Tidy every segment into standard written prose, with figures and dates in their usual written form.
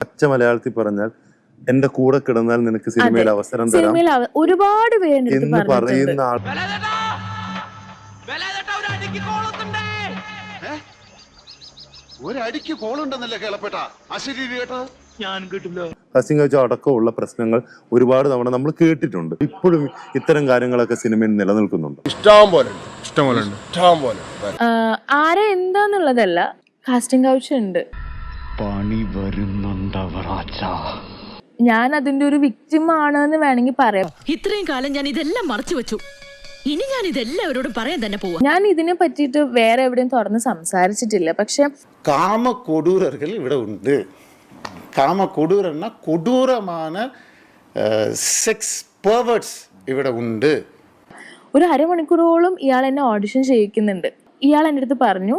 പച്ച മലയാളത്തിൽ പറഞ്ഞാൽ എന്റെ കൂടെ കിടന്നാൽ നിനക്ക് സിനിമയിൽ അവസരം തരാം ഒരുപാട് പേര് എന്ന് പറയുന്ന ആൾ ഒരടിക്ക് കോളുണ്ടെന്നല്ലേ കേളപ്പെട്ട അശരീരി കേട്ടോ ഞാൻ കേട്ടില്ല. ഹസിൻ കൗച്ച് അടക്കമുള്ള പ്രശ്നങ്ങൾ ഒരുപാട് തവണ നമ്മൾ കേട്ടിട്ടുണ്ട്. ഇപ്പോഴും ഇത്തരം കാര്യങ്ങളൊക്കെ സിനിമയിൽ നിലനിൽക്കുന്നുണ്ട്. ആരെ എന്താന്നുള്ളതല്ല, കാസ്റ്റിംഗ് കൗച്ച് ഉണ്ട്. പണി ഞാൻ അതിന്റെ ഒരു വിക്ടിം ആണെന്ന് വേണമെങ്കിൽ പറയാം. ഇത്രയും കാലം ഞാൻ ഇതെല്ലാം മറച്ചു വെച്ചു. ഇനി ഞാൻ ഇതെല്ലാവരോടും പറയാൻ തന്നെ പോവാ. ഞാൻ ഇതിനെ പറ്റിയിട്ട് വേറെ എവിടെയും തുറന്ന് സംസാരിച്ചിട്ടില്ല. പക്ഷെ കാമകൊടൂരர்கள் ഇവിടെ ഉണ്ട്. കാമകൊടൂരന്ന കൊടൂരமான സെക്സ് പെർവേർട്സ് ഇവിടെ ഉണ്ട്. ഒരു അരമണിക്കൂറോളം ഇയാൾ എന്നെ ഓഡിഷൻ ചെയ്യിക്കുന്നുണ്ട്. ഇയാൾ എൻ്റെ അടുത്ത് പറഞ്ഞു,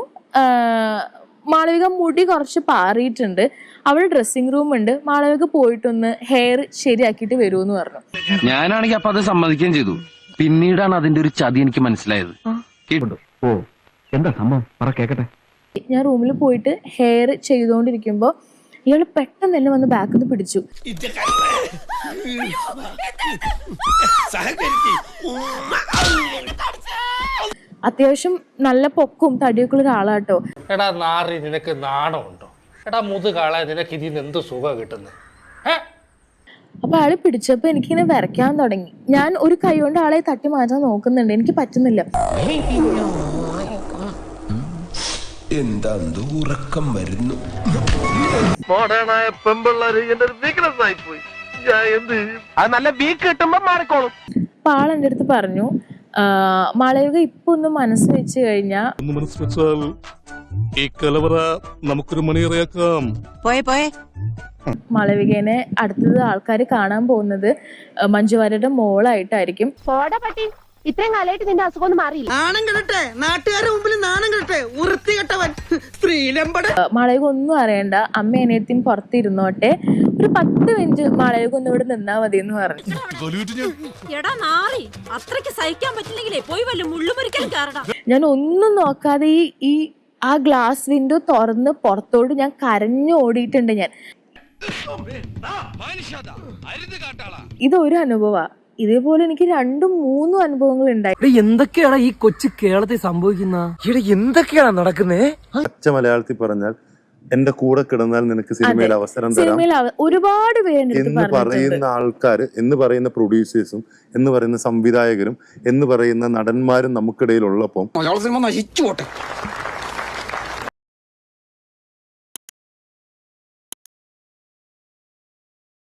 മാളവിക മുടി കുറച്ച് പാറിയിട്ടുണ്ട്, അവിടെ ഡ്രസ്സിംഗ് റൂം ഉണ്ട്, മാളവിക പോയിട്ടൊന്ന് ഹെയർ ശരിയാക്കിയിട്ട് വരുമെന്ന് പറഞ്ഞു. ഞാനാണെങ്കിൽ അപ്പൊ അത് സമ്മതിക്കുകയും ചെയ്തു. പിന്നീടാണ് അതിന്റെ ഒരു ചതി എനിക്ക് മനസ്സിലായത്. ഓ എന്താ സംഭവം പറ കേക്കട്ടെ. ഞാൻ റൂമിൽ പോയിട്ട് ഹെയർ ചെയ്തുകൊണ്ടിരിക്കുമ്പോൾ ഇയാൾ പെട്ടെന്ന് തന്നെ വന്ന് ബാക്കിൽ നിന്ന് പിടിച്ചു. അത്യാവശ്യം നല്ല പൊക്കും തടിയൊക്കെ ഉള്ള ഒരാളാട്ടോ. എടാ നാറി, നിനക്ക് നാണമുണ്ടോ? എടാ മുതുകാളെ, നിനക്ക് ഇതിന് എന്ത് സുഖം കിട്ടുന്നത്? അപ്പൊ ആളെ പിടിച്ചപ്പോ എനിക്കിങ്ങനെ വരയ്ക്കാൻ തുടങ്ങി. ഞാൻ ഒരു കൈ കൊണ്ട് ആളെ തട്ടി മാറ്റാൻ നോക്കുന്നുണ്ട്, എനിക്ക് പറ്റുന്നില്ല. എന്താ ഉറക്കം വരുന്നു. അപ്പൊ ആളെന്റെ അടുത്ത് പറഞ്ഞു, മാളവിക ഇപ്പൊ ഒന്ന് മനസ്സ് വെച്ച് കഴിഞ്ഞാ ഈ കലവറ നമുക്കൊരു മണിയറിയാക്കാം. മാളവികനെ അടുത്തത് ആൾക്കാർ കാണാൻ പോകുന്നത് മഞ്ജു വാര്യരുടെ മോളായിട്ടായിരിക്കും. ഇത്രയും കാലമായിട്ട് നിന്റെ അസുഖം ഒന്നും മാറിയില്ല. നാണം കെടട്ടെ, നാട്ടുകാരുടെ മുമ്പിൽ നാണം കെടട്ടെ, വൃത്തി കെട്ടവൻ സ്ത്രീലമ്പട. മാളവിക ഒന്നും അറിയണ്ട, അമ്മ അനിയത്തിയും പുറത്തിരുന്നോട്ടെ, ഒരു 10 മിനിറ്റ് മാളവിക ഒന്ന് ഇവിടെ നിന്നാ മതി എന്ന് പറഞ്ഞു. എടാ നാറി, അത്രയ്ക്ക് സഹിക്കാൻ പറ്റില്ലെങ്കിലേ പോയി വല്ല മുള്ളുമുറിക്കാൻ കാരണം. ഞാൻ ഒന്നും നോക്കാതെ ഈ ആ ഗ്ലാസ് വിൻഡോ തുറന്ന് പുറത്തോട്ട് ഞാൻ കരഞ്ഞു ഓടിയിട്ടുണ്ട്. ഞാൻ ഇതൊരു അനുഭവ. ഇതേപോലെ എനിക്ക് 2-3 അനുഭവങ്ങൾ ഉണ്ടായി. എന്തൊക്കെയാണ് ഈ കൊച്ചു കേരളത്തിൽ സംഭവിക്കുന്ന? എന്തൊക്കെയാണ് നടക്കുന്നേ? പച്ച മലയാളത്തിൽ പറഞ്ഞാൽ എന്റെ കൂടെ കിടന്നാൽ നിനക്ക് സിനിമയിൽ അവസരം തരാം ഒരുപാട് പേര് എന്ന് പറയുന്ന ആൾക്കാർ, എന്ന് പറയുന്ന പ്രൊഡ്യൂസേഴ്സും, എന്ന് പറയുന്ന സംവിധായകരും, എന്ന് പറയുന്ന നടന്മാരും നമുക്കിടയിൽ ഉള്ളപ്പം മലയാള സിനിമ നശിച്ചു പോട്ടെ.